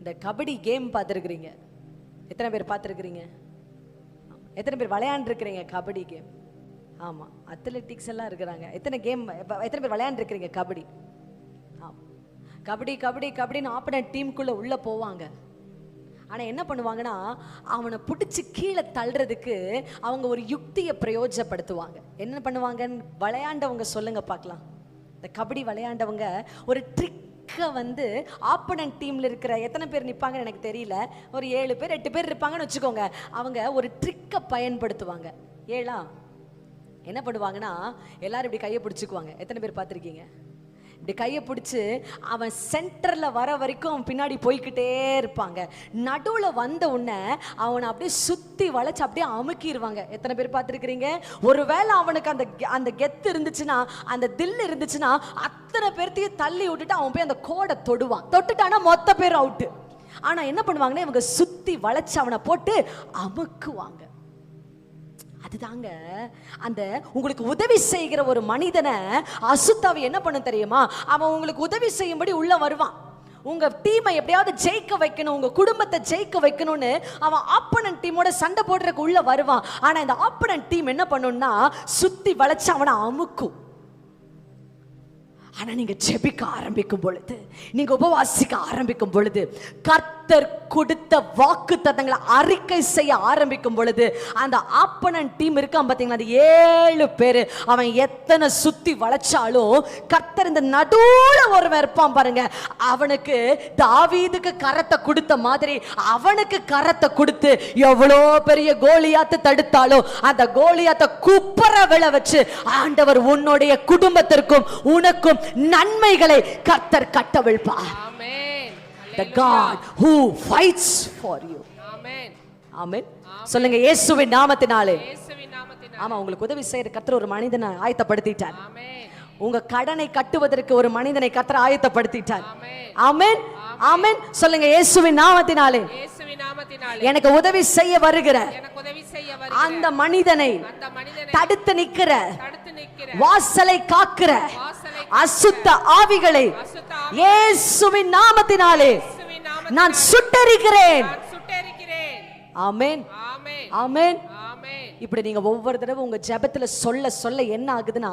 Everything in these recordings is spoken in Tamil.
இந்த கபடி கேம் பார்த்துருக்குறீங்க? எத்தனை பேர் பார்த்துருக்குறீங்க? எத்தனை பேர் விளையாண்டுருக்கிறீங்க கபடி கேம்? ஆமாம், அத்லெட்டிக்ஸ் எல்லாம் இருக்கிறாங்க. எத்தனை பேர் விளையாண்டுருக்கிறீங்க கபடி? ஆமாம், கபடி கபடி கபடின்னு ஆப்பனன்ட் டீமுக்குள்ளே உள்ளே போவாங்க. ஆனால் என்ன பண்ணுவாங்கன்னா, அவனை பிடிச்சி கீழே தள்ளுறதுக்கு அவங்க ஒரு யுக்தியை பிரயோஜனப்படுத்துவாங்க. என்ன பண்ணுவாங்கன்னு விளையாண்டவங்க சொல்லுங்க பார்க்கலாம். இந்த கபடி விளையாண்டவங்க ஒரு ட்ரிக்கை வந்து ஆப்பனன்ட் டீமில் இருக்கிற எத்தனை பேர் நிற்பாங்கன்னு எனக்கு தெரியல, ஒரு 7 பேர் 8 பேர் இருப்பாங்கன்னு வச்சுக்கோங்க. அவங்க ஒரு ட்ரிக்கை பயன்படுத்துவாங்க. என்ன பண்ணுவாங்கன்னா, எல்லாரும் இப்படி கையை பிடிச்சிக்குவாங்க. எத்தனை பேர் பார்த்துருக்கீங்க? இப்படி கையை பிடிச்சி அவன் சென்டரில் வர வரைக்கும் அவன் பின்னாடி போய்கிட்டே இருப்பாங்க. நடுவில் வந்த உடனே அவனை அப்படியே சுற்றி வளைச்சி அப்படியே அமுக்கிடுவாங்க. எத்தனை பேர் பார்த்துருக்கிறீங்க? ஒருவேளை அவனுக்கு அந்த கெத்து இருந்துச்சுன்னா, அந்த தில் இருந்துச்சுன்னா, அத்தனை பேர்த்தையும் தள்ளி விட்டுட்டு அவன் போய் அந்த கோடை தொடுவான். தொட்டுட்டானா மொத்த பேர் அவுட்டு. ஆனால் என்ன பண்ணுவாங்கன்னா, இவங்க சுற்றி வளைச்சி அவனை போட்டு அமுக்குவாங்க. அதுதாங்க அந்த உங்களுக்கு உதவி செய்கிற ஒரு மனிதனை அசுத்தாவி என்ன பண்ண தெரியுமா? அவன் உங்களுக்கு உதவி செய்யும்படி உள்ள வருவான். உங்க டீமை எப்படியாவது ஜெயிக்க வைக்கணும், உங்க குடும்பத்தை ஜெயிக்க வைக்கணும்னு அவன் ஆப்பனன்ட் டீமோட சண்டை போடுறதுக்கு உள்ள வருவான். ஆனா இந்த ஆப்பனன்ட் டீம் என்ன பண்ணும்னா, சுத்தி வளைச்சு அவனை அமுக்கும். ஆனா நீங்க ஜெபிக்க ஆரம்பிக்கும் பொழுது, நீங்க உபவாசிக்க ஆரம்பிக்கும் பொழுது, கர்த்தர் கொடுத்த வாக்குத்தத்தங்களை அறிக்கை செய்ய ஆரம்பிக்கும் பொழுது, அந்த ஆப்பனன்ட் டீம் இருக்கான் பாத்தீங்களா, அந்த 7 பேர் அவன் எத்தனை சுத்தி வளைச்சாலும் கர்த்தர் இந்த நடுவுல ஒருவன் இருப்பான் பாருங்க, அவனுக்கு தாவீதுக்கு கரத்தை கொடுத்த மாதிரி அவனுக்கு கரத்தை கொடுத்து எவ்வளோ பெரிய கோலியாத்தை தடுத்தாலும் அந்த கோலியாத்தை குப்பர விழ வச்சு ஆண்டவர் உன்னுடைய குடும்பத்திற்கும் உனக்கும் நன்மைகளை கர்த்தர் கட்டவிழ்ப்பார். The God who fights for you. Amen. Amen. சொல்லுங்க, இயேசுவின் நாமத்தினாலே. ஆமா, உங்களுக்கு உதவி செய்யற கர்த்தர் ஒரு மனிதனை ஆயத்தப்படுத்திட்டார். உங்க கடனை கட்டுவதற்கு ஒரு மனிதனை கர்த்தர் ஆயத்தப்படுத்திட்டார். ஆமென். ஆமென். சொல்லுங்க, இயேசுவின் நாமத்தினாலே எனக்கு உதவி செய்ய வருகிற அந்த மனிதனை தடுத்து நிக்கிற வாசலை காக்கிற அசுத்த ஆவிகளை இயேசுவின் நாமத்தினாலே நான் சுட்டெரிக்கிறேன். ஆமென். ஆமென். இப்படி நீங்க ஒவ்வொரு தடவை உங்க ஜெபத்துல சொல்ல சொல்ல என்ன ஆகுதுன்னா,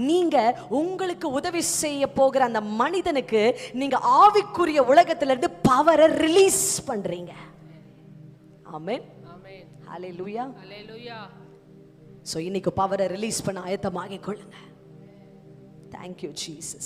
நீங்க உங்களுக்கு உதவி செய்ய போகிற அந்த மனிதனுக்கு நீங்க ஆவிக்குரிய உலகத்துல இருந்து பவரை ரிலீஸ் பண்றீங்க. ஆமென். ஹல்லேலூயா. சோ இன்னைக்கு பவரை ரிலீஸ் பண்ண ஆயத்தமாகிக் கொள்ளுங்க. Thank you, Jesus.